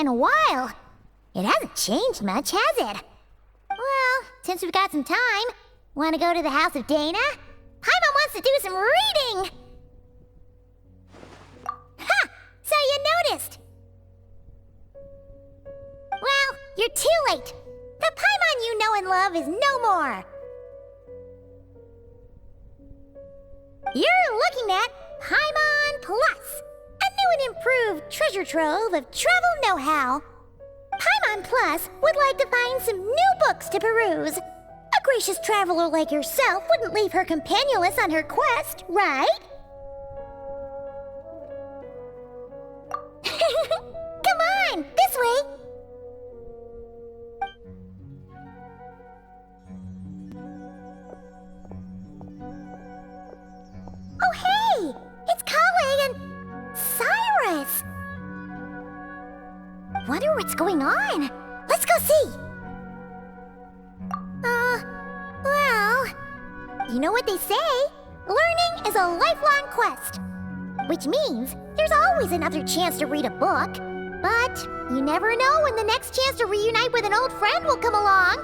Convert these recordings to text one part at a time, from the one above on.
in a while. It hasn't changed much, has it? Well, since we've got some time, want to go to the house of Dana? Paimon wants to do some reading! Ha! So you noticed! Well, you're too late. The Paimon you know and love is no more. You're looking at Paimon Plus, a new and improved treasure trove of travel know-how. Paimon Plus would like to find some new books to peruse. A gracious traveler like yourself wouldn't leave her companionless on her quest, right? Come on, this way! Oh hey! It's Kale and Cyrus! Wonder what's going on. Let's go see! Well... You know what they say? Learning is a lifelong quest. Which means there's always another chance to read a book. But you never know when the next chance to reunite with an old friend will come along.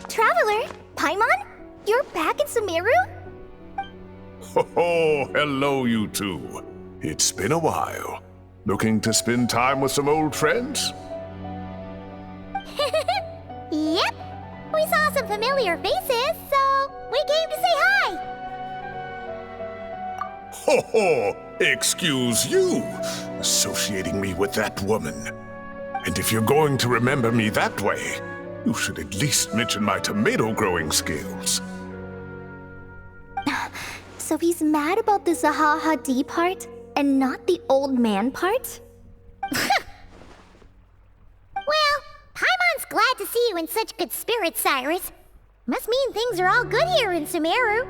Traveler? Paimon? You're back in Sumeru? Oh, hello, you two. It's been a while. Looking to spend time with some old friends? Yep. We saw some familiar faces, so we came to say hi. Ho ho! Excuse you, associating me with that woman. And if you're going to remember me that way, you should at least mention my tomato growing skills. So he's mad about the Zaha Hadid part and not the old man part? Well, Paimon's glad to see you in such good spirits, Cyrus. Must mean things are all good here in Sumeru.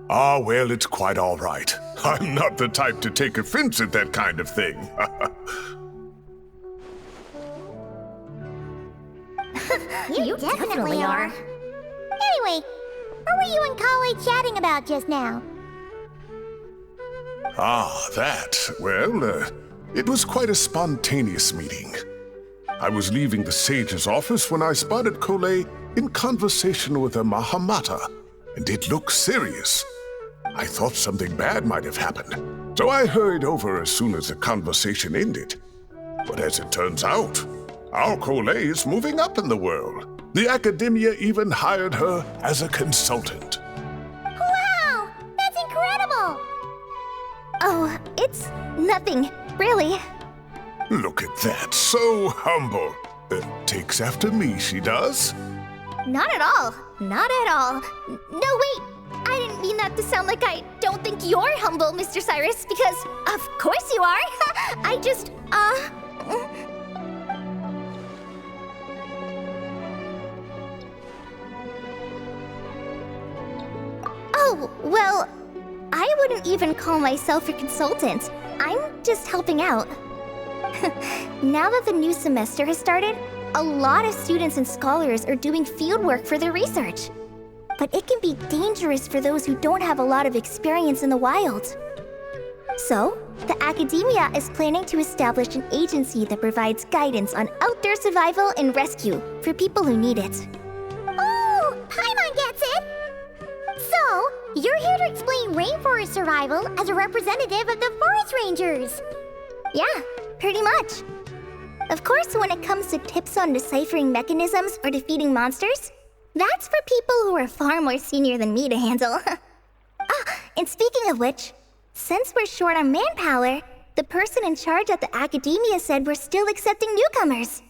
Ah, well, it's quite all right. I'm not the type to take offense at that kind of thing. You definitely are. Anyway, what were you and Kale chatting about just now? Ah, that. Well, it was quite a spontaneous meeting. I was leaving the sage's office when I spotted Kale in conversation with a Mahamata, and it looked serious. I thought something bad might have happened, so I hurried over as soon as the conversation ended. But as it turns out, our Kale is moving up in the world. The academia even hired her as a consultant. Wow! That's incredible! Oh, it's nothing, really. Look at that, so humble. Takes after me, she does. Not at all. Not at all. No, wait. I didn't mean that to sound like I don't think you're humble, Mr. Cyrus, because of course you are. I just, Oh, well, I wouldn't even call myself a consultant. I'm just helping out. Now that the new semester has started, a lot of students and scholars are doing fieldwork for their research. But it can be dangerous for those who don't have a lot of experience in the wild. So, the academia is planning to establish an agency that provides guidance on outdoor survival and rescue for people who need it. Oh, Paimon gets it! So, you're here to explain rainforest survival as a representative of the forest rangers! Yeah, pretty much. Of course, when it comes to tips on deciphering mechanisms or defeating monsters, that's for people who are far more senior than me to handle. And speaking of which, since we're short on manpower, the person in charge at the academia said we're still accepting newcomers.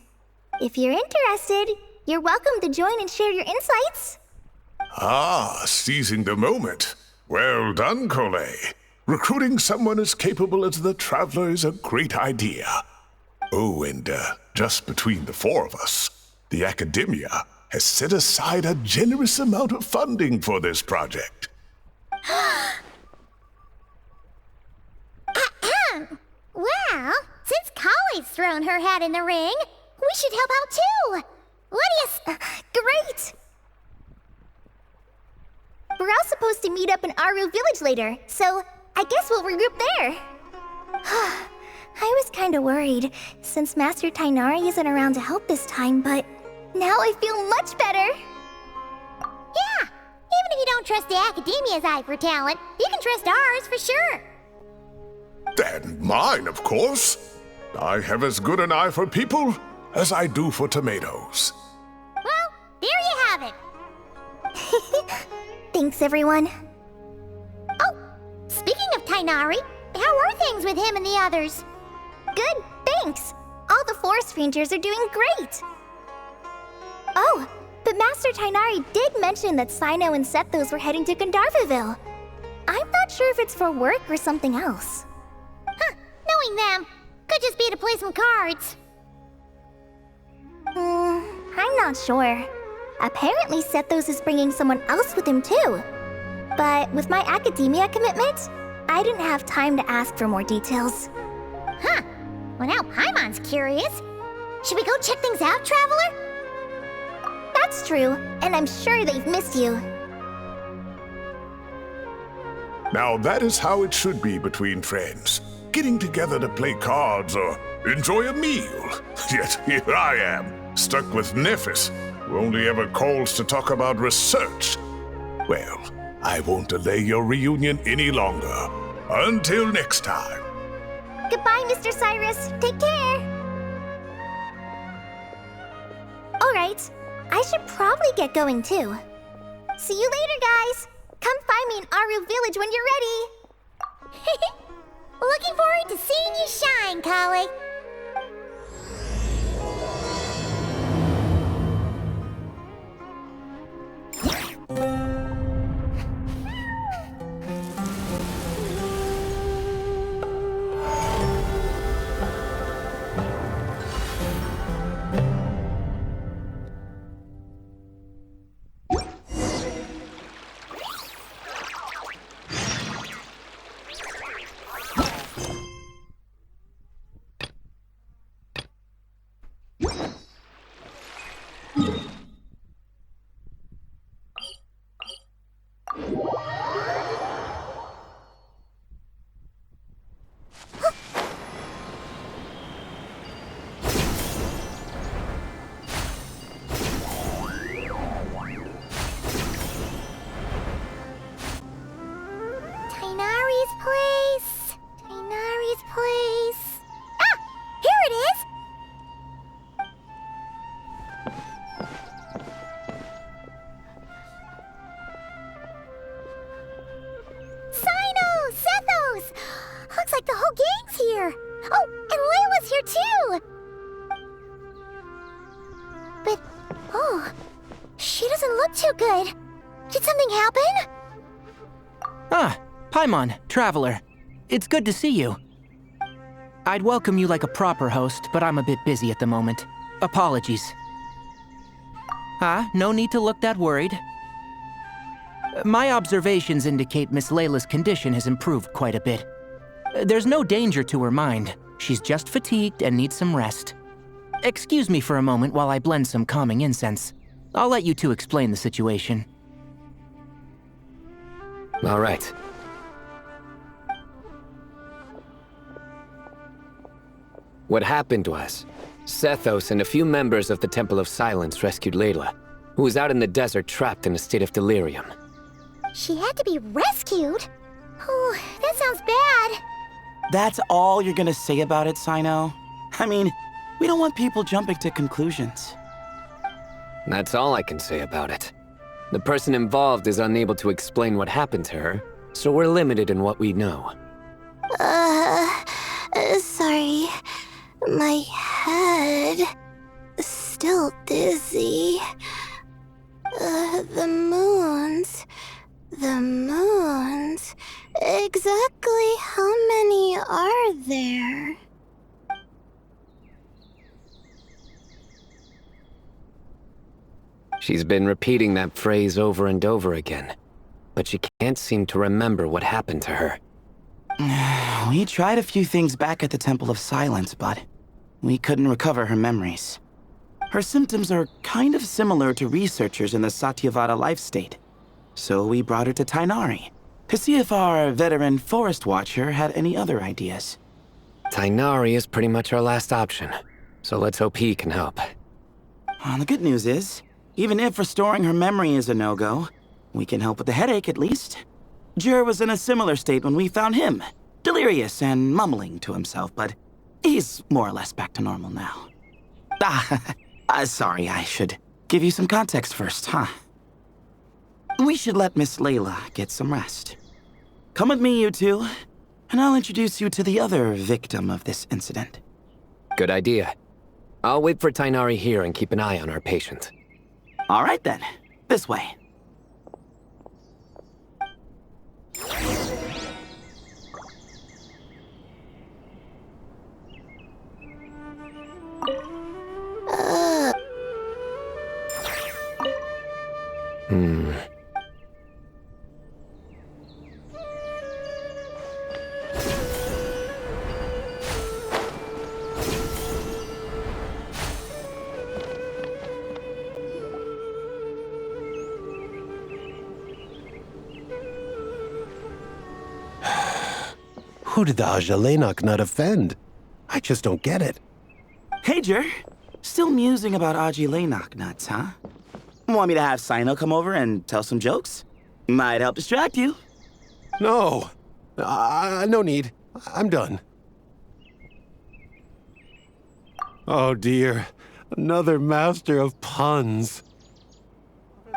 If you're interested, you're welcome to join and share your insights. Ah, seizing the moment. Well done, Kale. Recruiting someone as capable as the Traveler is a great idea. Oh, and just between the four of us, the academia has set aside a generous amount of funding for this project. Well, since Kale's thrown her hat in the ring, we should help out too. What do you Great! all supposed to meet up in Aru Village later, so I guess we'll regroup there. I was kinda worried, since Master Tainari isn't around to help this time, but now I feel much better. Yeah, even if you don't trust the Academia's eye for talent, you can trust ours for sure. And mine, of course. I have as good an eye for people as I do for tomatoes. Well, there you have it. Thanks, everyone. Oh, speaking of Tainari, how are things with him and the others? Good, thanks. All the forest rangers are doing great. Oh, but Master Tainari did mention that Sino and Sethos were heading to Gandharvaville. I'm not sure if it's for work or something else. Huh, knowing them, could just be to play some cards. I'm not sure. Apparently Sethos is bringing someone else with him too. But with my academia commitment, I didn't have time to ask for more details. Huh, well now Paimon's curious. Should we go check things out, Traveler? That's true, and I'm sure they've missed you. Now that is how it should be between friends. Getting together to play cards or enjoy a meal. Yet here I am, stuck with Nephis, who only ever calls to talk about research. Well, I won't delay your reunion any longer. Until next time. Goodbye, Mr. Cyrus. Take care. Alright, I should probably get going too. See you later, guys. Come find me in Aru Village when you're ready. Looking forward to seeing you shine, Kale. Tainari's place. Ah! Here it is! Sino! Sethos! Looks like the whole gang's here. Oh, and Layla's here too! But, oh, she doesn't look too good. Did something happen? Ah, Paimon, Traveler. It's good to see you. I'd welcome you like a proper host, but I'm a bit busy at the moment. Apologies. No need to look that worried. My observations indicate Miss Layla's condition has improved quite a bit. There's no danger to her mind. She's just fatigued and needs some rest. Excuse me for a moment while I blend some calming incense. I'll let you two explain the situation. All right. What happened was, Sethos and a few members of the Temple of Silence rescued Layla, who was out in the desert trapped in a state of delirium. She had to be rescued? Oh, that sounds bad. That's all you're gonna say about it, Sino? I mean, we don't want people jumping to conclusions. That's all I can say about it. The person involved is unable to explain what happened to her, so we're limited in what we know. Sorry. My head... still dizzy. The moons... Exactly how many are there? She's been repeating that phrase over and over again, but she can't seem to remember what happened to her. We tried a few things back at the Temple of Silence, but we couldn't recover her memories. Her symptoms are kind of similar to researchers in the Satyavada life state. So we brought her to Tainari to see if our veteran forest watcher had any other ideas. Tainari is pretty much our last option, so let's hope he can help. Well, the good news is, even if restoring her memory is a no-go, we can help with the headache at least. Jur was in a similar state when we found him, delirious and mumbling to himself, but he's more or less back to normal now. Sorry, I should give you some context first, huh? We should let Miss Layla get some rest. Come with me, you two, and I'll introduce you to the other victim of this incident. Good idea. I'll wait for Tainari here and keep an eye on our patient. All right then, this way. Who did the Ajalenok not offend? I just don't get it. Hey, Jur. Still musing about Aji Laynok nuts, huh? Want me to have Sino come over and tell some jokes? Might help distract you. No. No need. I'm done. Oh dear. Another master of puns.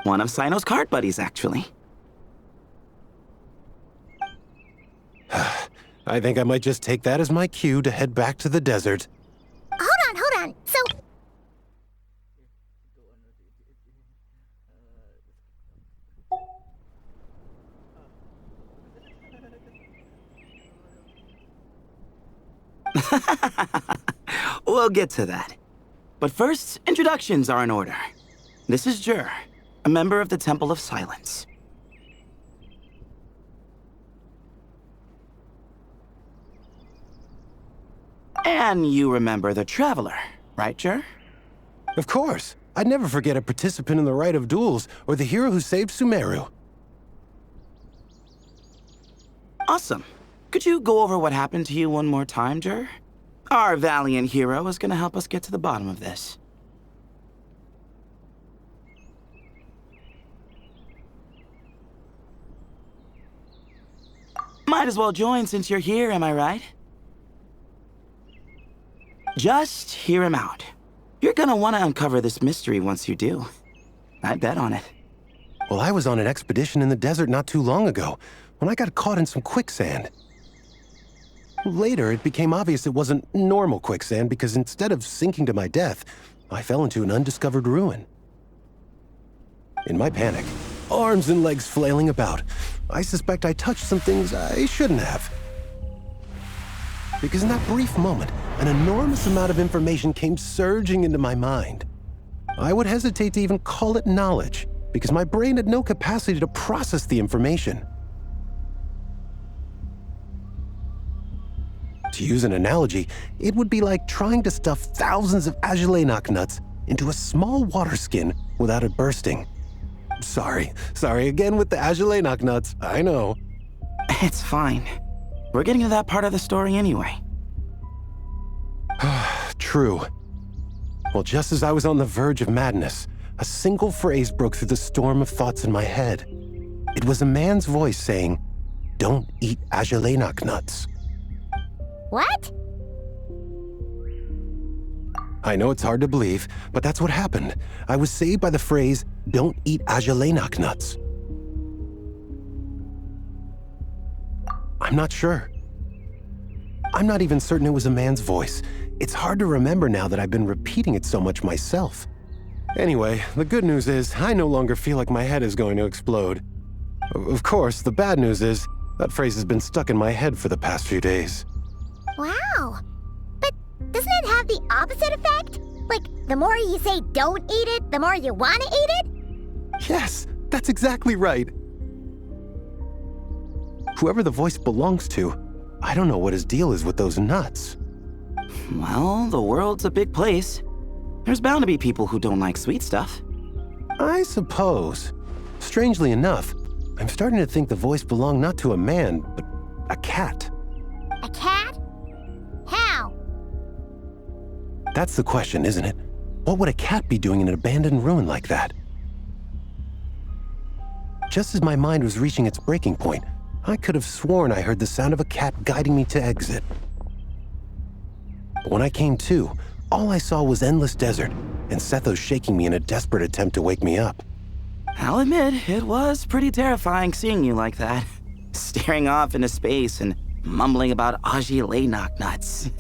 One of Sino's card buddies, actually. I think I might just take that as my cue to head back to the desert. Hold on. So, We'll get to that. But first, introductions are in order. This is Jur, a member of the Temple of Silence. And you remember the Traveler, right, Jur? Of course. I'd never forget a participant in the Rite of Duels or the hero who saved Sumeru. Awesome. Could you go over what happened to you one more time, Jur? Our valiant hero is gonna help us get to the bottom of this. Might as well join since you're here, am I right? Just hear him out. You're gonna want to uncover this mystery once you do. I bet on it. Well, I was on an expedition in the desert not too long ago, when I got caught in some quicksand. Later, it became obvious it wasn't normal quicksand because instead of sinking to my death, I fell into an undiscovered ruin. In my panic, arms and legs flailing about, I suspect I touched some things I shouldn't have. Because in that brief moment, an enormous amount of information came surging into my mind. I would hesitate to even call it knowledge, because my brain had no capacity to process the information. To use an analogy, it would be like trying to stuff thousands of Ajalenok nuts into a small water skin without it bursting. Sorry again with the Ajalenok nuts, I know. It's fine. We're getting to that part of the story anyway. True. Well, just as I was on the verge of madness, a single phrase broke through the storm of thoughts in my head. It was a man's voice saying, "Don't eat Ajalenok nuts." what? I know it's hard to believe, but that's what happened. I was saved by the phrase, "Don't eat Ajalenok nuts." I'm not sure. I'm not even certain it was a man's voice. It's hard to remember now that I've been repeating it so much myself. Anyway, the good news is I no longer feel like my head is going to explode. Of course, the bad news is that phrase has been stuck in my head for the past few days. Wow. But doesn't it have the opposite effect? Like, the more you say don't eat it, the more you want to eat it? Yes, that's exactly right. Whoever the voice belongs to, I don't know what his deal is with those nuts. Well, the world's a big place. There's bound to be people who don't like sweet stuff. I suppose. Strangely enough, I'm starting to think the voice belonged not to a man, but a cat. A cat? How? That's the question, isn't it? What would a cat be doing in an abandoned ruin like that? Just as my mind was reaching its breaking point, I could have sworn I heard the sound of a cat guiding me to exit. But when I came to, all I saw was endless desert, and Sethos shaking me in a desperate attempt to wake me up. I'll admit, it was pretty terrifying seeing you like that. Staring off into space and mumbling about Ajile knock-nuts.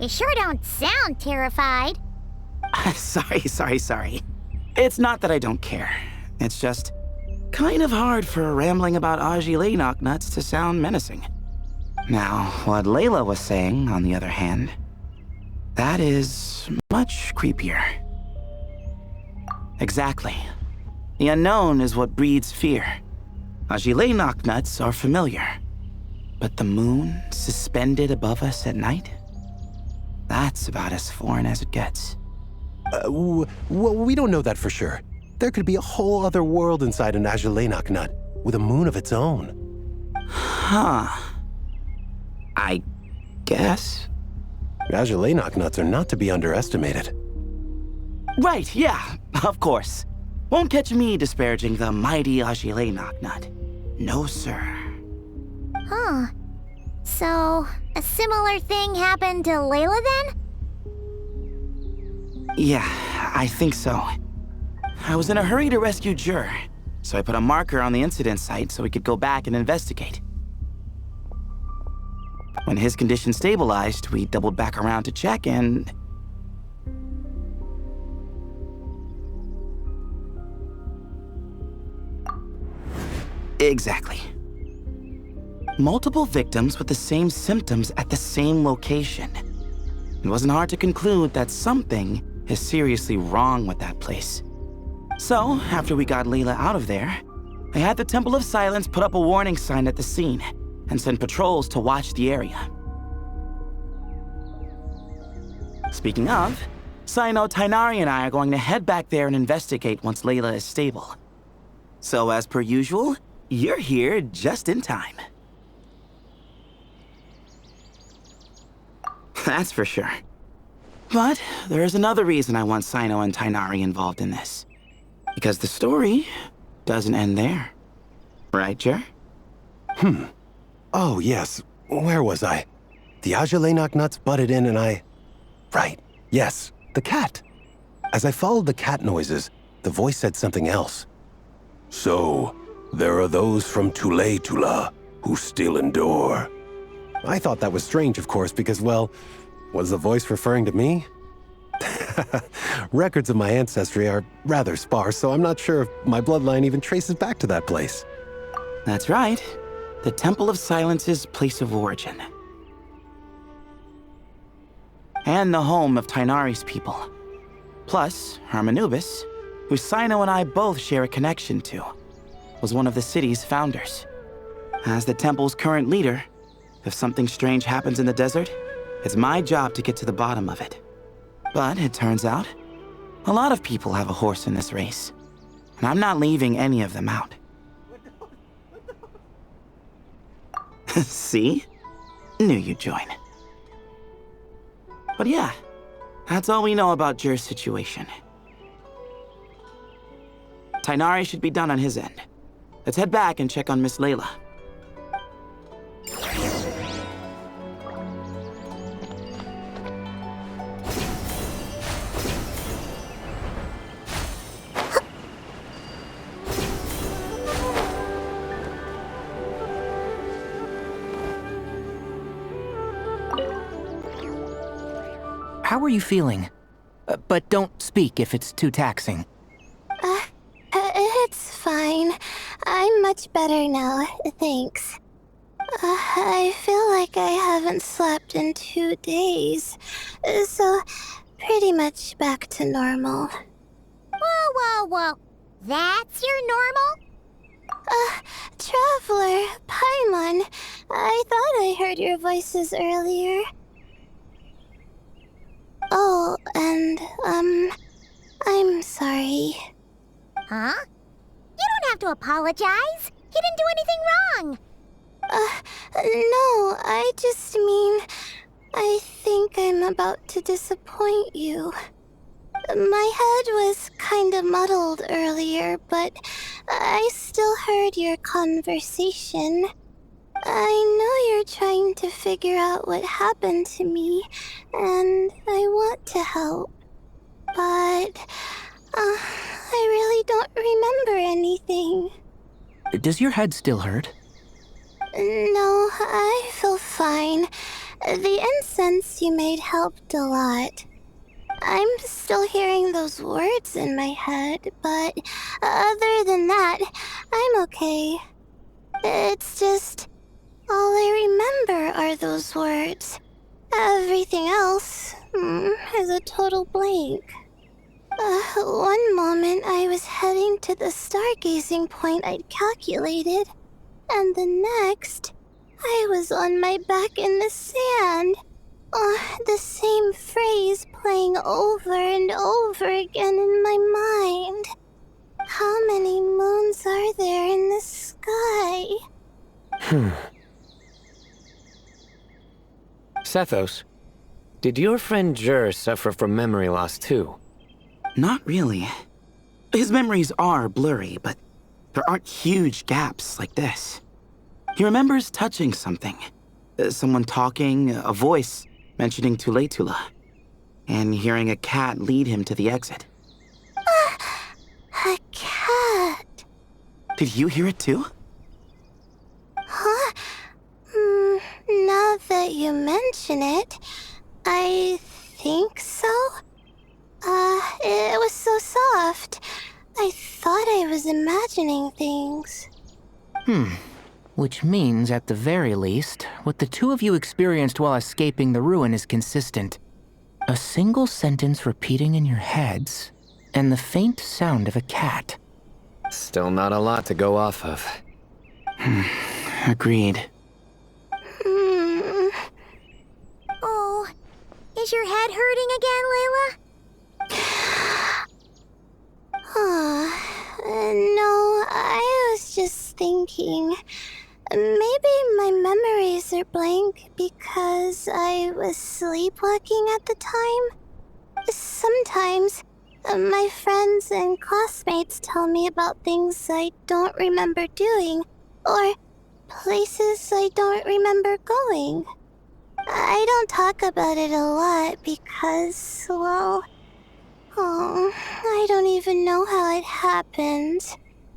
You sure don't sound terrified. Sorry. It's not that I don't care. It's just kind of hard for rambling about Ajile knock-nuts to sound menacing. Now, what Layla was saying, on the other hand, that is much creepier. Exactly. The unknown is what breeds fear. Ajile knock-nuts are familiar. But the moon suspended above us at night? That's about as foreign as it gets. Well, we don't know that for sure. There could be a whole other world inside an Ajile knock-nut, with a moon of its own. Huh. I guess. Ajile knock-nuts are not to be underestimated. Right, yeah, of course. Won't catch me disparaging the mighty Ajile knock-nut. No, sir. Huh. So, a similar thing happened to Layla then? Yeah, I think so. I was in a hurry to rescue Jur, so I put a marker on the incident site so we could go back and investigate. When his condition stabilized, we doubled back around to check and... Exactly. Multiple victims with the same symptoms at the same location. It wasn't hard to conclude that something is seriously wrong with that place. So, after we got Layla out of there, I had the Temple of Silence put up a warning sign at the scene and send patrols to watch the area. Speaking of, Sino, Tainari, and I are going to head back there and investigate once Layla is stable. So, as per usual, you're here just in time. That's for sure. But there is another reason I want Sino and Tainari involved in this. Because the story doesn't end there. Right, Jer? Oh, yes. Where was I? The Ajile knock-nuts butted in and I... Right. Yes. The cat. As I followed the cat noises, the voice said something else. So, there are those from Tula who still endure. I thought that was strange, of course, because, well, was the voice referring to me? Records of my ancestry are rather sparse, so I'm not sure if my bloodline even traces back to that place. That's right. The Temple of Silence's place of origin. And the home of Tainari's people. Plus, Hermanubis, who Sino and I both share a connection to, was one of the city's founders. As the temple's current leader, if something strange happens in the desert, it's my job to get to the bottom of it. But it turns out, a lot of people have a horse in this race, and I'm not leaving any of them out. See? Knew you'd join. But yeah, that's all we know about Jur's situation. Tainari should be done on his end. Let's head back and check on Miss Layla. How are you feeling? But don't speak if it's too taxing. It's fine. I'm much better now, thanks. I feel like I haven't slept in 2 days, so pretty much back to normal. Whoa. That's your normal? Traveler, Paimon, I thought I heard your voices earlier. Oh, and, I'm sorry. Huh? You don't have to apologize. He didn't do anything wrong. No, I just mean... I think I'm about to disappoint you. My head was kinda muddled earlier, but I still heard your conversation. I know you're trying to figure out what happened to me, and I want to help. But, I really don't remember anything. Does your head still hurt? No, I feel fine. The incense you made helped a lot. I'm still hearing those words in my head, but other than that, I'm okay. It's just... all I remember are those words. Everything else is a total blank. One moment I was heading to the stargazing point I'd calculated, and the next, I was on my back in the sand. The same phrase playing over and over again in my mind. How many moons are there in the sky? Sethos, did your friend Jur suffer from memory loss too? Not really. His memories are blurry, but there aren't huge gaps like this. He remembers touching something. Someone talking, a voice mentioning Tuletula, and hearing a cat lead him to the exit. A cat. Did you hear it too? Huh? Now that you mention it, I think so. It was so soft. I thought I was imagining things. Which means, at the very least, what the two of you experienced while escaping the ruin is consistent. A single sentence repeating in your heads, and the faint sound of a cat. Still not a lot to go off of. Agreed. Oh, is your head hurting again, Layla? No, I was just thinking. Maybe my memories are blank because I was sleepwalking at the time. Sometimes, my friends and classmates tell me about things I don't remember doing, or places I don't remember going. I don't talk about it a lot because, well, I don't even know how it happened.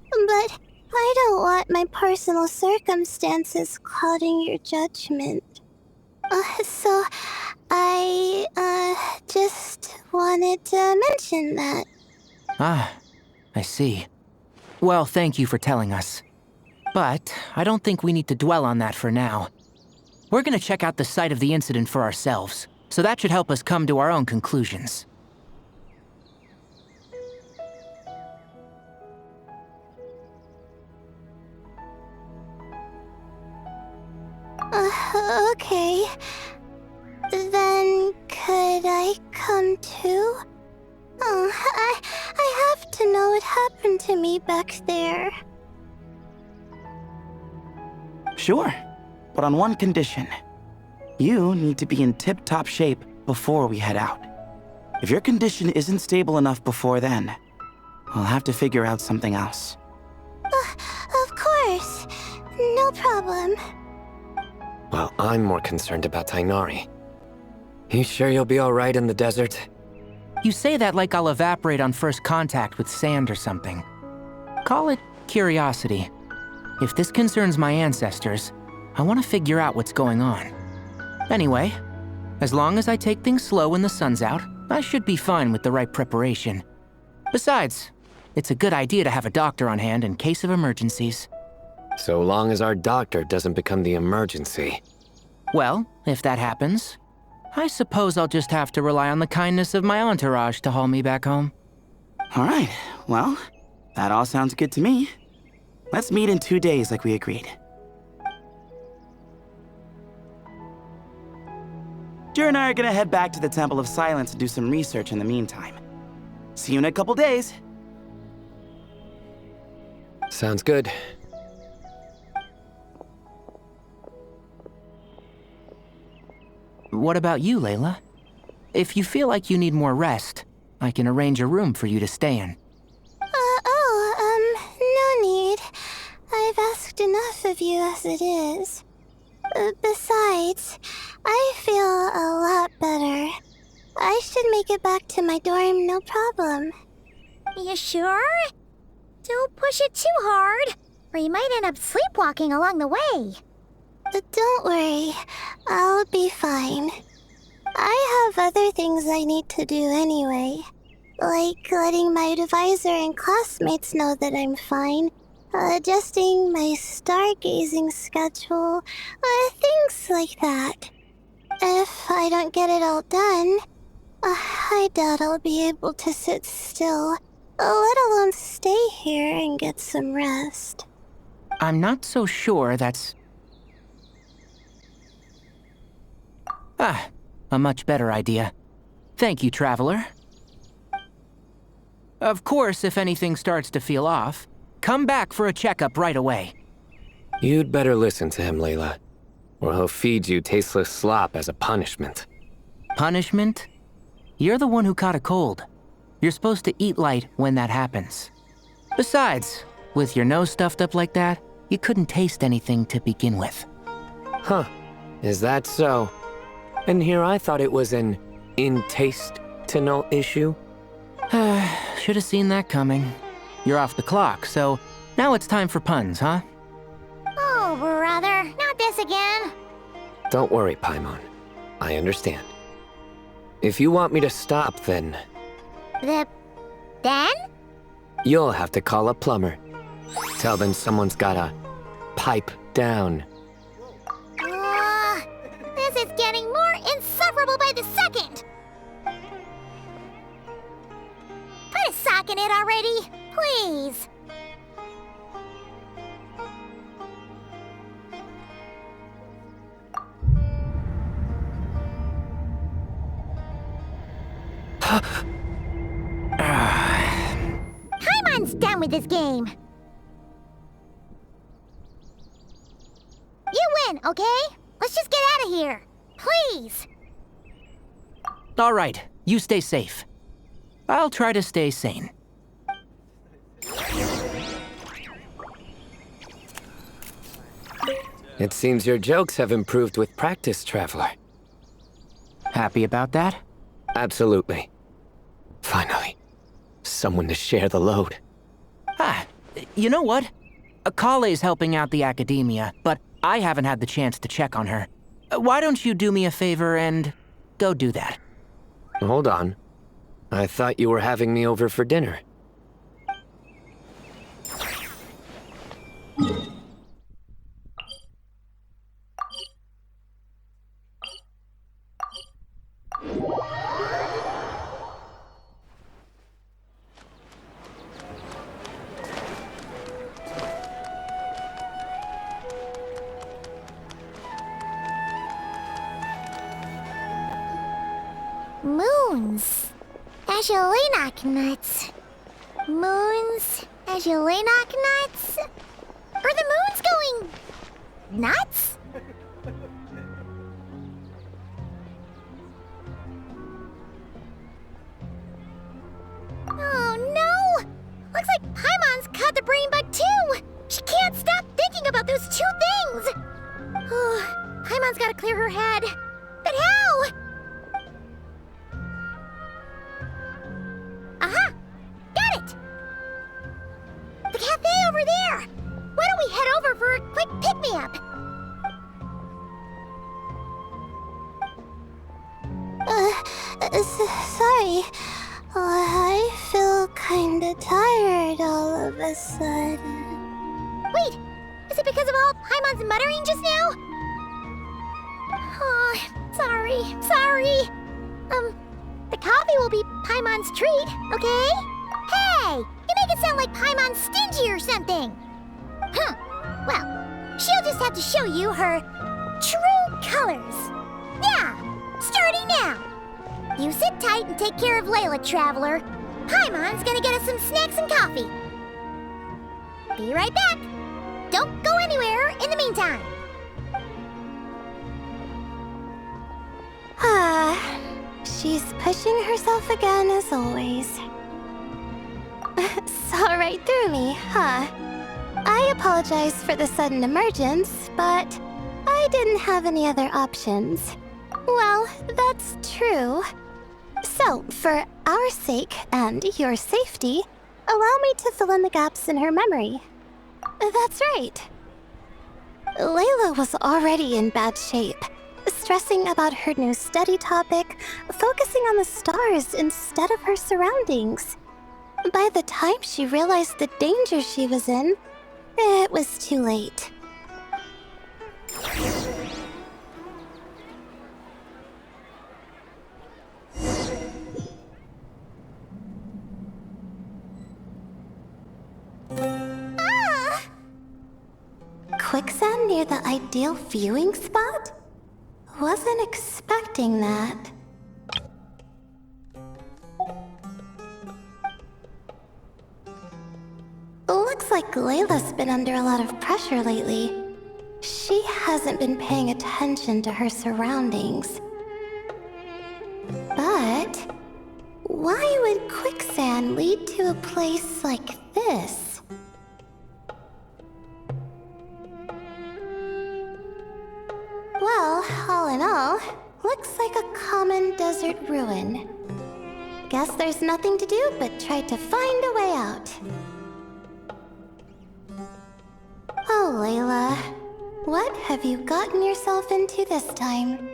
But I don't want my personal circumstances clouding your judgment. So I, just wanted to mention that. Ah, I see. Well, thank you for telling us. But I don't think we need to dwell on that for now. We're gonna check out the site of the incident for ourselves, so that should help us come to our own conclusions. Okay. Then could I come too? I have to know what happened to me back there. Sure, but on one condition. You need to be in tip-top shape before we head out. If your condition isn't stable enough before then, we'll have to figure out something else. Of course. No problem. Well, I'm more concerned about Tainari. You sure you'll be alright in the desert? You say that like I'll evaporate on first contact with sand or something. Call it curiosity. If this concerns my ancestors, I want to figure out what's going on. Anyway, as long as I take things slow when the sun's out, I should be fine with the right preparation. Besides, it's a good idea to have a doctor on hand in case of emergencies. So long as our doctor doesn't become the emergency. Well, if that happens, I suppose I'll just have to rely on the kindness of my entourage to haul me back home. All right, well, that all sounds good to me. Let's meet in 2 days like we agreed. Jer and I are gonna head back to the Temple of Silence and do some research in the meantime. See you in a couple days. Sounds good. What about you, Layla? If you feel like you need more rest, I can arrange a room for you to stay in. No need. I've asked enough of you as it is. Besides, I feel a lot better. I should make it back to my dorm, no problem. You sure? Don't push it too hard, or you might end up sleepwalking along the way. Don't worry, I'll be fine. I have other things I need to do anyway. Like letting my advisor and classmates know that I'm fine, adjusting my stargazing schedule, things like that. If I don't get it all done, I doubt I'll be able to sit still, let alone stay here and get some rest. I'm not so sure that's... a much better idea. Thank you, Traveler. Of course, if anything starts to feel off, come back for a checkup right away. You'd better listen to him, Layla, or he'll feed you tasteless slop as a punishment. Punishment? You're the one who caught a cold. You're supposed to eat light when that happens. Besides, with your nose stuffed up like that, you couldn't taste anything to begin with. Huh, is that so? And here I thought it was an in-taste-to-know issue. Should have seen that coming. You're off the clock, so now it's time for puns, huh? Oh, brother, not this again. Don't worry, Paimon. I understand. If you want me to stop, then Then? you'll have to call a plumber. Tell them someone's gotta pipe down. This is getting more insufferable by the second. Put a sock in it already, please. Paimon's done with this game. You win, okay? Let's just get out of here. Please. All right, you stay safe. I'll try to stay sane. It seems your jokes have improved with practice, Traveler. Happy about that? Absolutely. Finally, someone to share the load. You know what? Akale's helping out the academia, but I haven't had the chance to check on her. Why don't you do me a favor and go do that? Hold on. I thought you were having me over for dinner. Moons. Azulenak nuts. Moons. Azulenak nuts. Are the moons going nuts? Oh no! Looks like Paimon's caught the brain bug too! She can't stop thinking about those two things! Oh, Paimon's gotta clear her head. But how? Aha! Got it! The cafe over there! Why don't we head over for a quick pick-me-up? Sorry. I feel kinda tired all of a sudden. Wait! Is it because of all Paimon's muttering just now? Oh, sorry. The coffee will be Paimon's treat, okay? Hey! You make it sound like Paimon's stingy or something! Well, she'll just have to show you her true colors. Yeah! Starting now! You sit tight and take care of Layla, Traveler. Paimon's gonna get us some snacks and coffee. Be right back. Don't go anywhere in the meantime. She's pushing herself again as always. Saw right through me, huh? I apologize for the sudden emergence, but I didn't have any other options. Well, that's true. So, for our sake and your safety, allow me to fill in the gaps in her memory. That's right. Layla was already in bad shape, stressing about her new study topic, focusing on the stars instead of her surroundings. By the time she realized the danger she was in, it was too late. Quicksand near the ideal viewing spot? Wasn't expecting that. Looks like Layla's been under a lot of pressure lately. She hasn't been paying attention to her surroundings. But why would quicksand lead to a place like this? Well, all in all, looks like a common desert ruin. Guess there's nothing to do but try to find a way out. Oh, Layla, what have you gotten yourself into this time?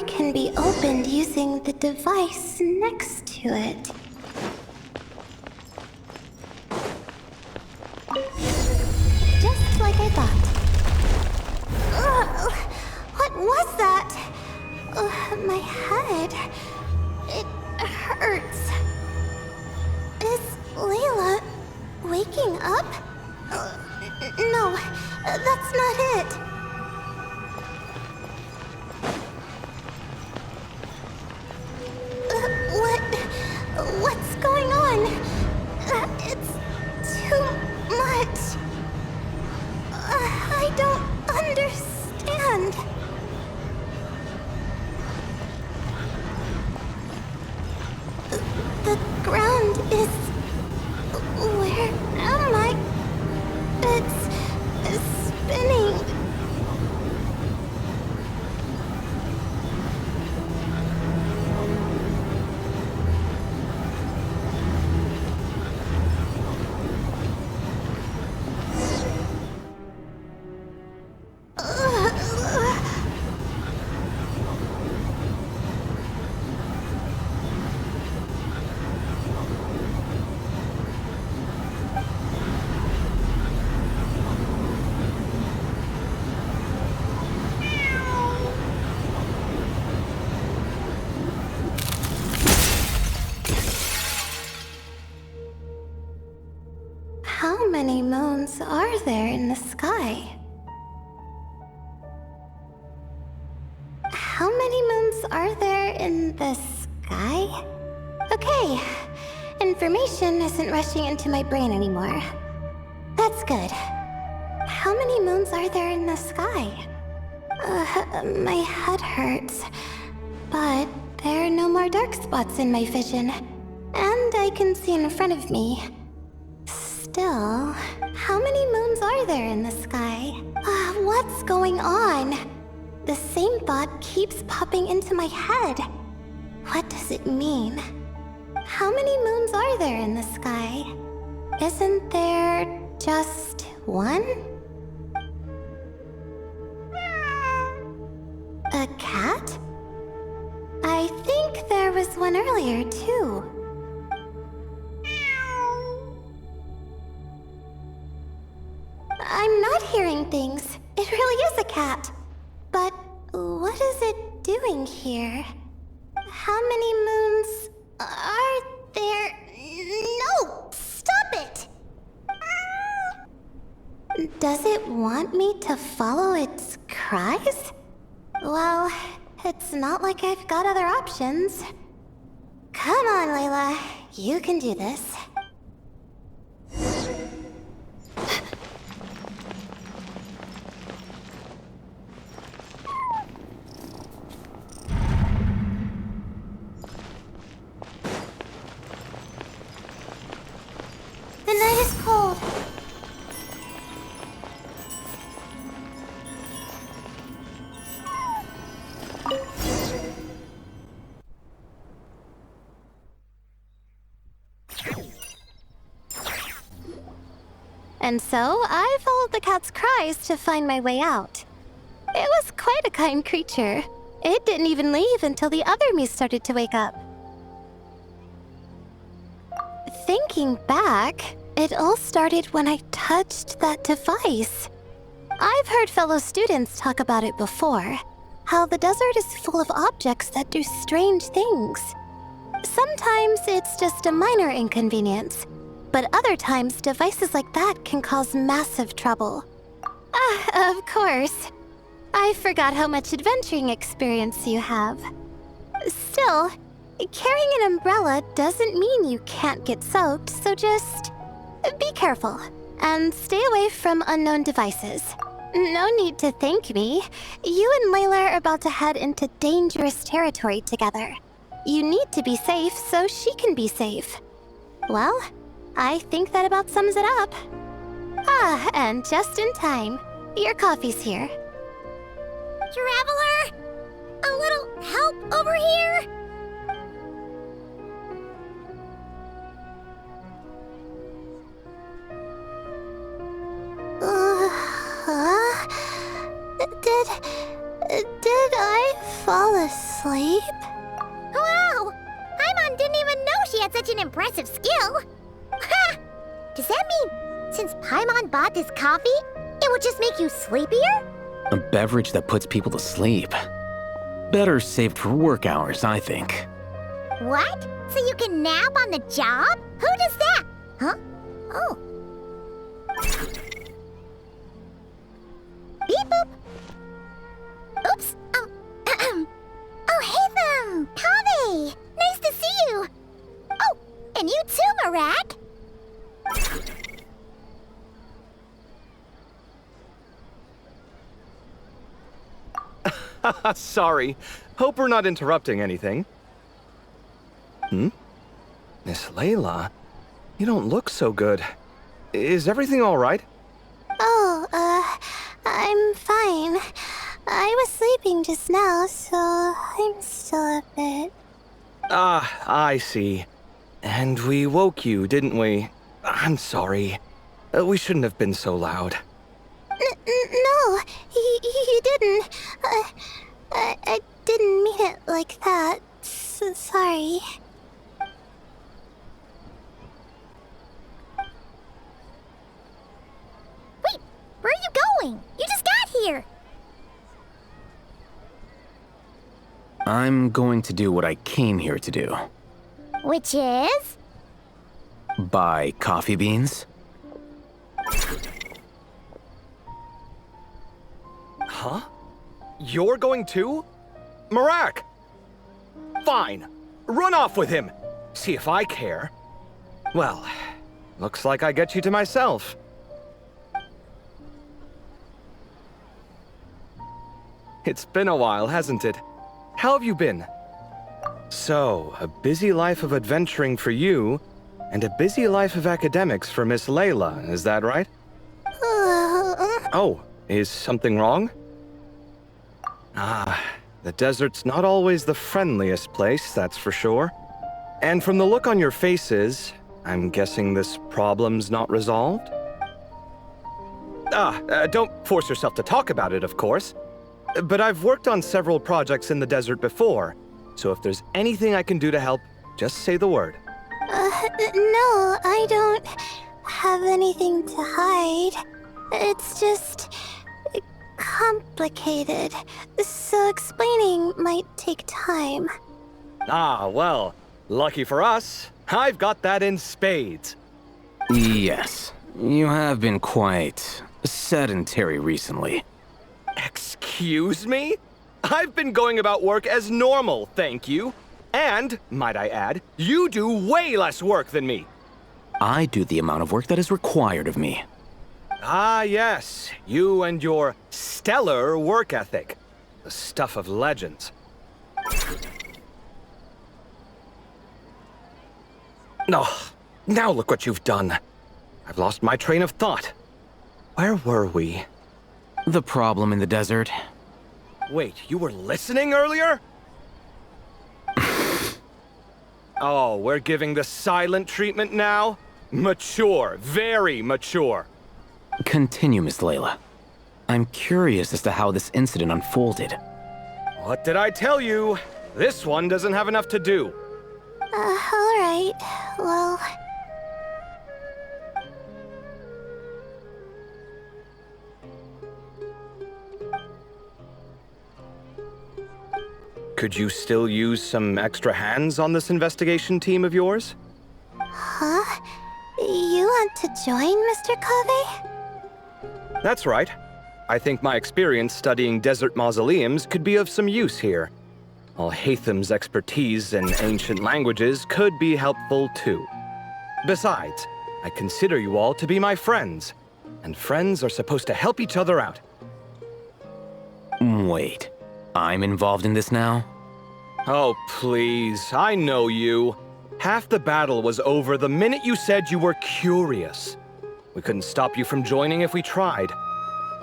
Can be opened using the device next to it. Just like I thought. Ugh, what was that? My head. It hurts. Is Layla waking up? No, that's not it. What's going on? It's too much. I don't understand. The ground is... Where am I? It's spinning. How many moons are there in the sky? How many moons are there in the sky? Okay, information isn't rushing into my brain anymore. That's good. How many moons are there in the sky? My head hurts, but there are no more dark spots in my vision, and I can see in front of me. Still, how many moons are there in the sky? What's going on? The same thought keeps popping into my head. What does it mean? How many moons are there in the sky? Isn't there just one? A cat? I think there was one earlier, too. hearing things. It really is a cat. But what is it doing here? How many moons are there? No! Stop it! Does it want me to follow its cries? Well, it's not like I've got other options. Come on, Layla. You can do this. The night is cold. And so, I followed the cat's cries to find my way out. It was quite a kind creature. It didn't even leave until the other me started to wake up. Thinking back, it all started when I touched that device. I've heard fellow students talk about it before, how the desert is full of objects that do strange things. Sometimes it's just a minor inconvenience, but other times devices like that can cause massive trouble. Of course. I forgot how much adventuring experience you have. Still, carrying an umbrella doesn't mean you can't get soaked, so just be careful and stay away from unknown devices. No need to thank me. You and Layla are about to head into dangerous territory together. You need to be safe so she can be safe. Well, I think that about sums it up. And just in time. Your coffee's here. Traveler? A little help over here? Did I fall asleep? Wow! Paimon didn't even know she had such an impressive skill. Ha! Does that mean since Paimon bought this coffee, it would just make you sleepier? A beverage that puts people to sleep. Better saved for work hours, I think. What? So you can nap on the job? Who does that? Huh? Oh. Beep boop. Oops. Oh. Oh, hey them. Kave. Nice to see you. Oh, and you too, Marak. Sorry. Hope we're not interrupting anything. Miss Layla, you don't look so good. Is everything all right? Oh, I'm fine. I was sleeping just now, so I'm still a bit... Ah, I see. And we woke you, didn't we? I'm sorry. We shouldn't have been so loud. No, you didn't. I didn't mean it like that. Sorry. Wait, where are you going? You just got here. I'm going to do what I came here to do. Which is? Buy coffee beans. Huh? You're going too? Marak! Fine. Run off with him. See if I care. Well, looks like I get you to myself. It's been a while, hasn't it? How have you been? So, a busy life of adventuring for you, and a busy life of academics for Miss Layla, is that right? Oh, is something wrong? Ah, the desert's not always the friendliest place, that's for sure. And from the look on your faces, I'm guessing this problem's not resolved? Don't force yourself to talk about it, of course. But I've worked on several projects in the desert before, so if there's anything I can do to help, just say the word. No, I don't have anything to hide. It's just complicated, so explaining might take time. Ah, well, lucky for us, I've got that in spades. Yes, you have been quite sedentary recently. Excuse me? I've been going about work as normal, thank you. And, might I add, you do way less work than me. I do the amount of work that is required of me. Ah, yes, you and your stellar work ethic. The stuff of legends. Oh, now look what you've done. I've lost my train of thought. Where were we? The problem in the desert. Wait, you were listening earlier? Oh, we're giving the silent treatment now? Mature, very mature. Continue, Miss Layla. I'm curious as to how this incident unfolded. What did I tell you? This one doesn't have enough to do. Alright. Well... Could you still use some extra hands on this investigation team of yours? Huh? You want to join, Mr. Kave? That's right. I think my experience studying desert mausoleums could be of some use here. Al-Haytham's expertise in ancient languages could be helpful too. Besides, I consider you all to be my friends, and friends are supposed to help each other out. Wait, I'm involved in this now? Oh, please, I know you. Half the battle was over the minute you said you were curious. We couldn't stop you from joining if we tried.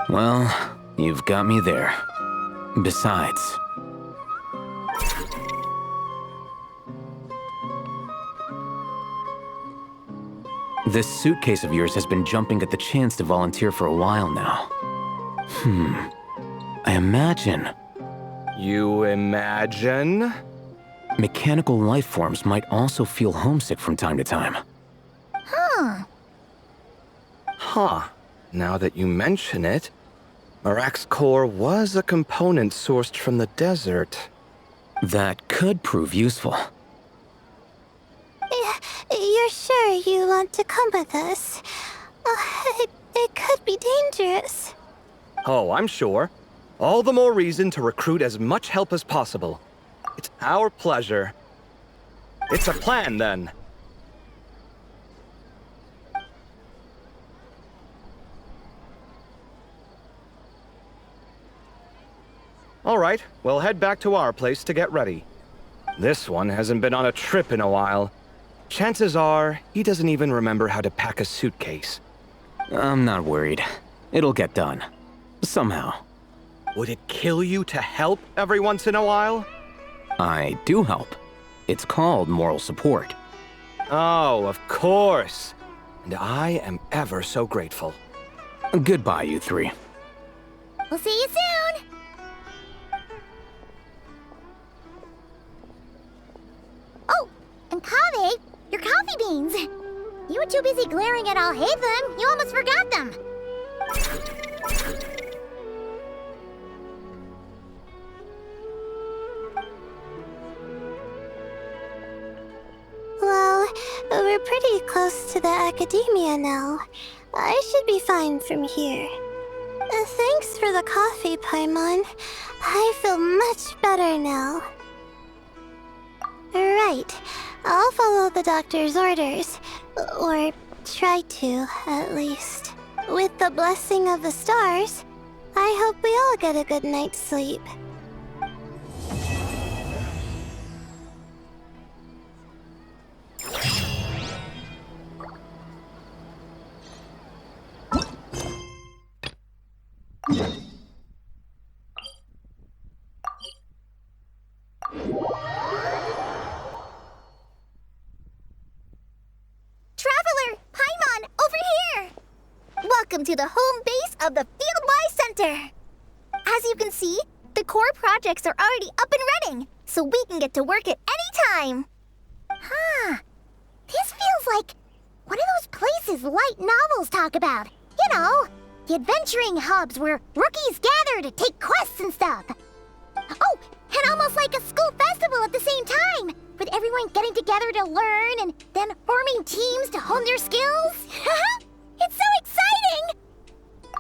Well, you've got me there. Besides... This suitcase of yours has been jumping at the chance to volunteer for a while now. I imagine... You imagine? Mechanical life forms might also feel homesick from time to time. Huh. Now that you mention it, Marak's core was a component sourced from the desert. That could prove useful. You're sure you want to come with us? It could be dangerous. Oh, I'm sure. All the more reason to recruit as much help as possible. It's our pleasure. It's a plan, then. All right, we'll head back to our place to get ready. This one hasn't been on a trip in a while. Chances are, he doesn't even remember how to pack a suitcase. I'm not worried. It'll get done. Somehow. Would it kill you to help every once in a while? I do help. It's called moral support. Oh, of course. And I am ever so grateful. Goodbye, you three. We'll see you soon! Oh, and Kave, your coffee beans! You were too busy glaring at Al-Haytham, you almost forgot them! Well, we're pretty close to the academia now. I should be fine from here. Thanks for the coffee, Paimon. I feel much better now. Right. I'll follow the doctor's orders. Or try to, at least. With the blessing of the stars, I hope we all get a good night's sleep. Traveler! Paimon, over here! Welcome to the home base of the Fieldwise Center! As you can see, the core projects are already up and running, so we can get to work at any time. Huh. This feels like one of those places light novels talk about. You know, The adventuring hubs where rookies gather to take quests and stuff. Oh, and almost like a school festival at the same time, with everyone getting together to learn and then forming teams to hone their skills. It's so exciting!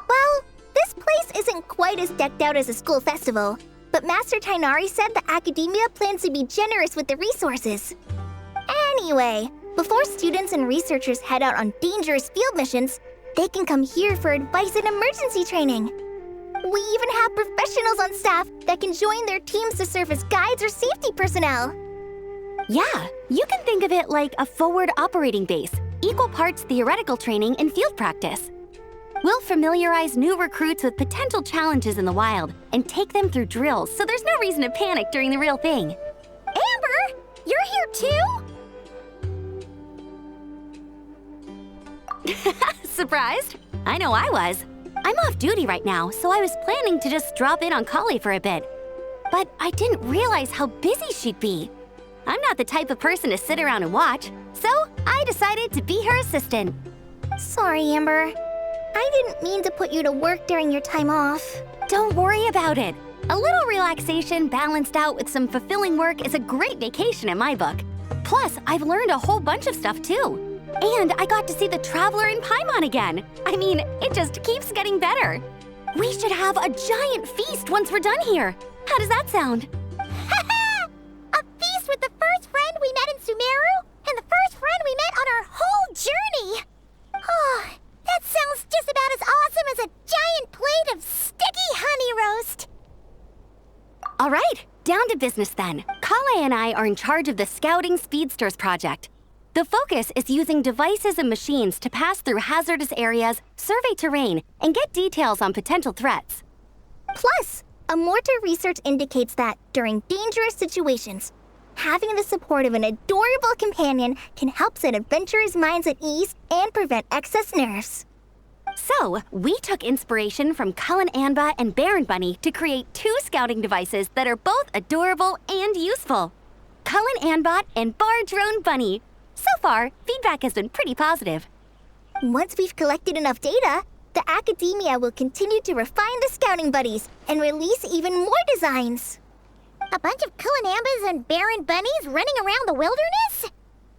Well, this place isn't quite as decked out as a school festival, but Master Tainari said the Academia plans to be generous with the resources. Anyway, before students and researchers head out on dangerous field missions, they can come here for advice and emergency training. We even have professionals on staff that can join their teams to serve as guides or safety personnel. Yeah, you can think of it like a forward operating base, equal parts theoretical training and field practice. We'll familiarize new recruits with potential challenges in the wild and take them through drills so there's no reason to panic during the real thing. Amber, you're here too? Surprised? I know I was. I'm off duty right now, so I was planning to just drop in on Kale for a bit. But I didn't realize how busy she'd be. I'm not the type of person to sit around and watch, so I decided to be her assistant. Sorry, Amber. I didn't mean to put you to work during your time off. Don't worry about it. A little relaxation balanced out with some fulfilling work is a great vacation in my book. Plus, I've learned a whole bunch of stuff too. And I got to see the Traveler in Paimon again. I mean, it just keeps getting better. We should have a giant feast once we're done here. How does that sound? A feast with the first friend we met in Sumeru and the first friend we met on our whole journey. Oh, that sounds just about as awesome as a giant plate of sticky honey roast. All right, down to business then. Kale and I are in charge of the Scouting Speedsters project. The focus is using devices and machines to pass through hazardous areas, survey terrain, and get details on potential threats. Plus, Amorta research indicates that during dangerous situations, having the support of an adorable companion can help set adventurers' minds at ease and prevent excess nerves. So, we took inspiration from Cullen Anba and Baron Bunny to create 2 scouting devices that are both adorable and useful. Cullen Anbot and Bar Drone Bunny. So far, feedback has been pretty positive. Once we've collected enough data, the Academia will continue to refine the scouting buddies and release even more designs. A bunch of Kulanambas and Baron Bunnies running around the wilderness?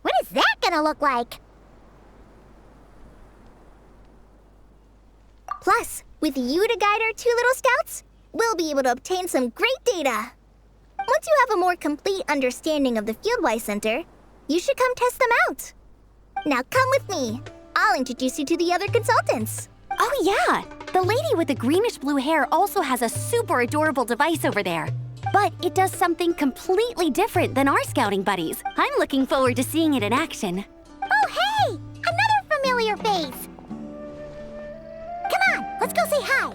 What is that gonna look like? Plus, with you to guide our 2 little scouts, we'll be able to obtain some great data. Once you have a more complete understanding of the Fieldwise Center, you should come test them out. Now come with me. I'll introduce you to the other consultants. Oh yeah, the lady with the greenish-blue hair also has a super adorable device over there. But it does something completely different than our scouting buddies. I'm looking forward to seeing it in action. Oh hey, another familiar face. Come on, let's go say hi.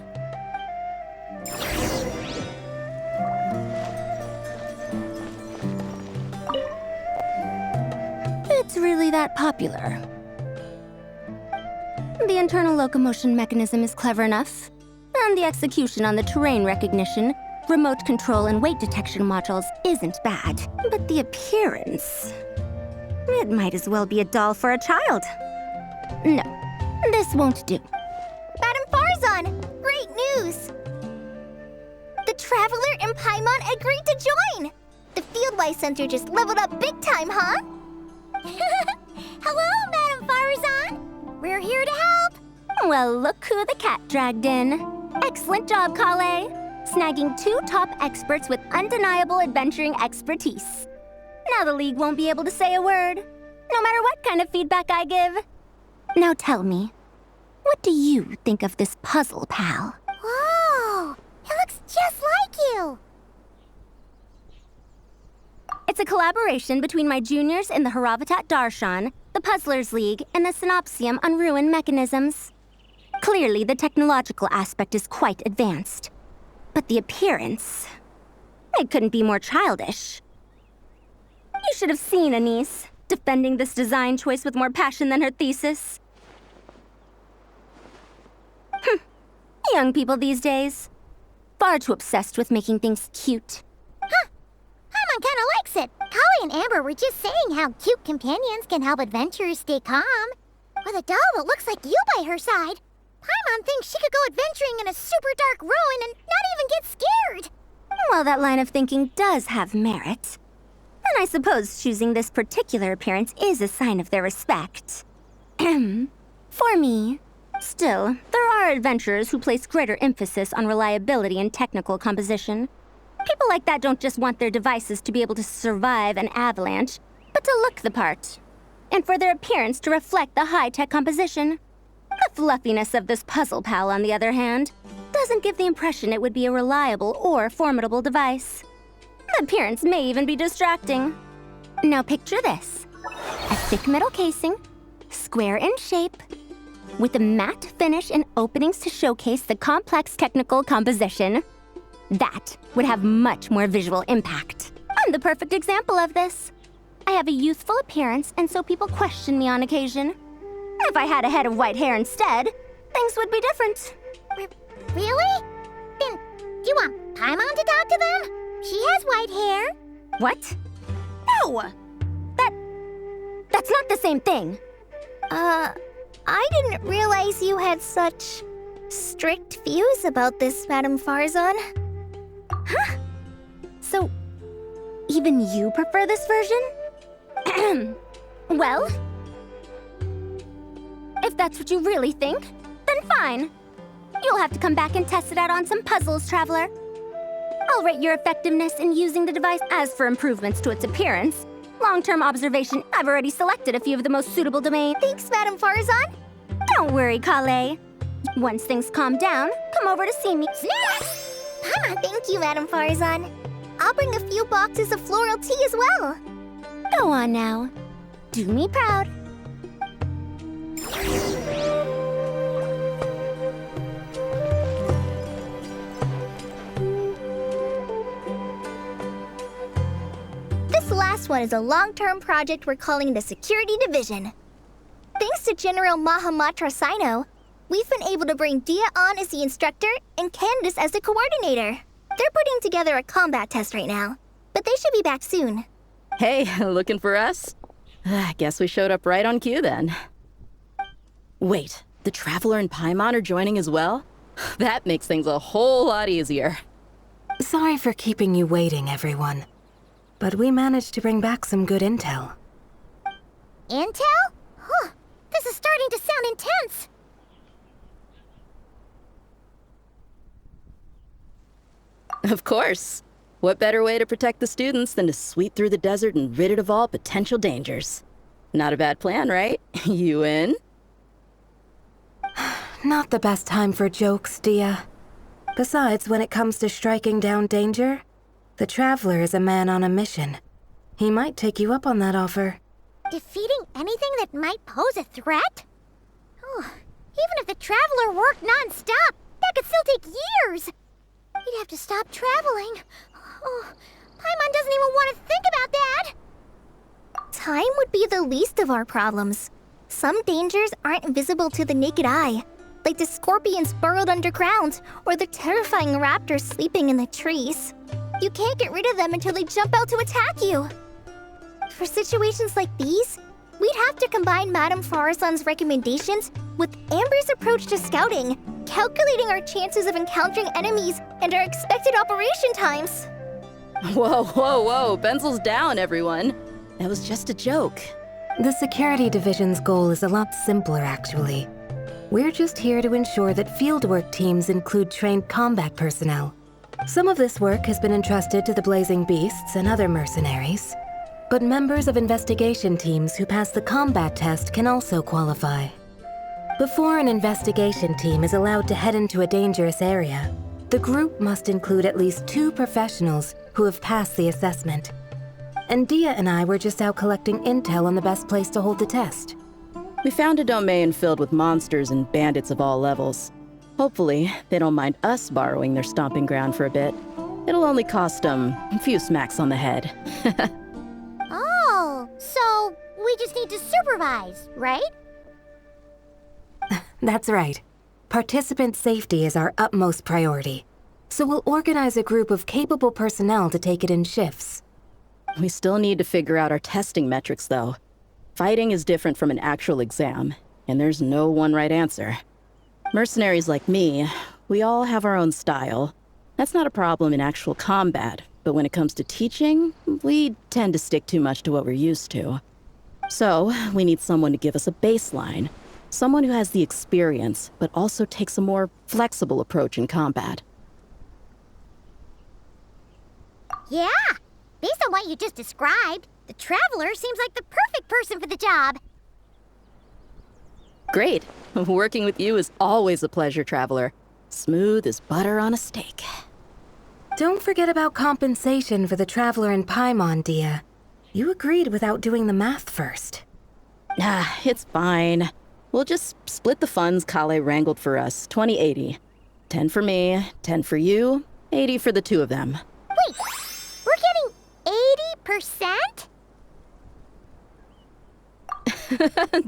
It's really that popular. The internal locomotion mechanism is clever enough, and the execution on the terrain recognition, remote control, and weight detection modules isn't bad. But the appearance... it might as well be a doll for a child. No, this won't do. Madam Farzan, great news! The Traveler in Paimon agreed to join! The Fieldwise Center just leveled up big time, huh? Hello, Madam Farzan. We're here to help. Well, look who the cat dragged in. Excellent job, Kale. Snagging 2 top experts with undeniable adventuring expertise. Now the League won't be able to say a word, no matter what kind of feedback I give. Now tell me, what do you think of this puzzle, pal? Whoa, it looks just like you. It's a collaboration between my juniors in the Haravatat Darshan, the Puzzlers League, and the Synopsium on Ruin Mechanisms. Clearly, the technological aspect is quite advanced. But the appearance... it couldn't be more childish. You should have seen Anise, defending this design choice with more passion than her thesis. Young people these days. Far too obsessed with making things cute. Paimon kinda likes it. Kale and Amber were just saying how cute companions can help adventurers stay calm. With a doll that looks like you by her side, Paimon thinks she could go adventuring in a super dark ruin and not even get scared. Well, that line of thinking does have merit. And I suppose choosing this particular appearance is a sign of their respect. For me. Still, there are adventurers who place greater emphasis on reliability and technical composition. People like that don't just want their devices to be able to survive an avalanche, but to look the part. And for their appearance to reflect the high-tech composition. The fluffiness of this puzzle pal, on the other hand, doesn't give the impression it would be a reliable or formidable device. The appearance may even be distracting. Now picture this. A thick metal casing, square in shape, with a matte finish and openings to showcase the complex technical composition. That would have much more visual impact. I'm the perfect example of this. I have a youthful appearance, and so people question me on occasion. If I had a head of white hair instead, things would be different. Really? Then, do you want Paimon to talk to them? She has white hair. What? No! That's not the same thing. I didn't realize you had such strict views about this, Madame Farzan. Huh? So, even you prefer this version? Well, if that's what you really think, then fine. You'll have to come back and test it out on some puzzles, Traveler. I'll rate your effectiveness in using the device. As for improvements to its appearance, long-term observation, I've already selected a few of the most suitable domains. Thanks, Madame Farzan. Don't worry, Kale. Once things calm down, come over to see me. Snacks! Paimon, Thank you, Madame Farzan. I'll bring a few boxes of floral tea as well. Go on now. Do me proud. This last one is a long-term project we're calling the Security Division. Thanks to General Mahamatra Sino, we've been able to bring Dia on as the instructor and Candace as the coordinator. They're putting together a combat test right now, but they should be back soon. Hey, looking for us? I guess we showed up right on cue then. Wait, the Traveler and Paimon are joining as well? That makes things a whole lot easier. Sorry for keeping you waiting, everyone. But we managed to bring back some good intel. Intel? Huh. This is starting to sound intense. Of course. What better way to protect the students than to sweep through the desert and rid it of all potential dangers? Not a bad plan, right? You in? Not the best time for jokes, Dia. Besides, when it comes to striking down danger, the Traveler is a man on a mission. He might take you up on that offer. Defeating anything that might pose a threat? Oh, even if the Traveler worked non-stop, that could still take years. We'd have to stop traveling. Oh, Paimon doesn't even want to think about that. Time would be the least of our problems. Some dangers aren't visible to the naked eye, like the scorpions burrowed underground or the terrifying raptors sleeping in the trees. You can't get rid of them until they jump out to attack you. For situations like these, we'd have to combine Madame Farzan's recommendations with Amber's approach to scouting, calculating our chances of encountering enemies and our expected operation times. Whoa, whoa, whoa, pencils down, everyone. That was just a joke. The Security Division's goal is a lot simpler, actually. We're just here to ensure that fieldwork teams include trained combat personnel. Some of this work has been entrusted to the Blazing Beasts and other mercenaries. But members of investigation teams who pass the combat test can also qualify. Before an investigation team is allowed to head into a dangerous area, the group must include at least 2 professionals who have passed the assessment. And Dia and I were just out collecting intel on the best place to hold the test. We found a domain filled with monsters and bandits of all levels. Hopefully, they don't mind us borrowing their stomping ground for a bit. It'll only cost them a few smacks on the head. Oh, so we just need to supervise, right? That's right. Participant safety is our utmost priority. So we'll organize a group of capable personnel to take it in shifts. We still need to figure out our testing metrics, though. Fighting is different from an actual exam, and there's no one right answer. Mercenaries like me, we all have our own style. That's not a problem in actual combat, but when it comes to teaching, we tend to stick too much to what we're used to. So, we need someone to give us a baseline. Someone who has the experience, but also takes a more flexible approach in combat. Yeah, based on what you just described, the Traveler seems like the perfect person for the job. Great. Working with you is always a pleasure, Traveler. Smooth as butter on a steak. Don't forget about compensation for the Traveler in Paimon, Dia. You agreed without doing the math first. It's fine. We'll just split the funds Kale wrangled for us, 20-80. 10 for me, 10 for you, 80 for the two of them. Wait, we're getting 80%?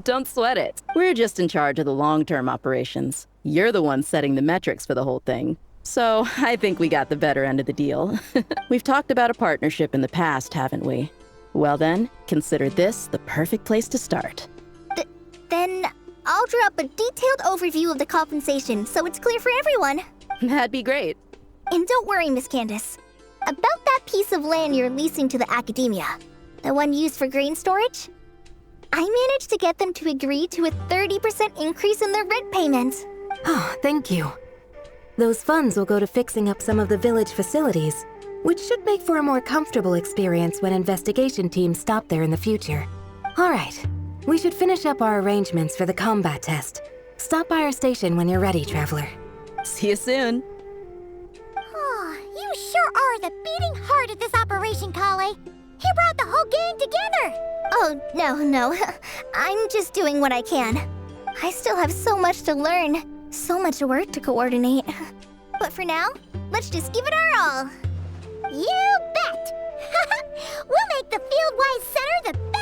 Don't sweat it. We're just in charge of the long-term operations. You're the one setting the metrics for the whole thing. So I think we got the better end of the deal. We've talked about a partnership in the past, haven't we? Well then, consider this the perfect place to start. Then I'll draw up a detailed overview of the compensation so it's clear for everyone. That'd be great. And don't worry, Miss Candace. About that piece of land you're leasing to the academia, the one used for grain storage, I managed to get them to agree to a 30% increase in their rent payments. Oh, thank you. Those funds will go to fixing up some of the village facilities, which should make for a more comfortable experience when investigation teams stop there in the future. All right, we should finish up our arrangements for the combat test. Stop by our station when you're ready, Traveler. See you soon. Oh, you sure are the beating heart of this operation, Kale. He brought the whole gang together. Oh, no. I'm just doing what I can. I still have so much to learn, so much work to coordinate. But for now, let's just give it our all. You bet! We'll make the Fieldwise Center the best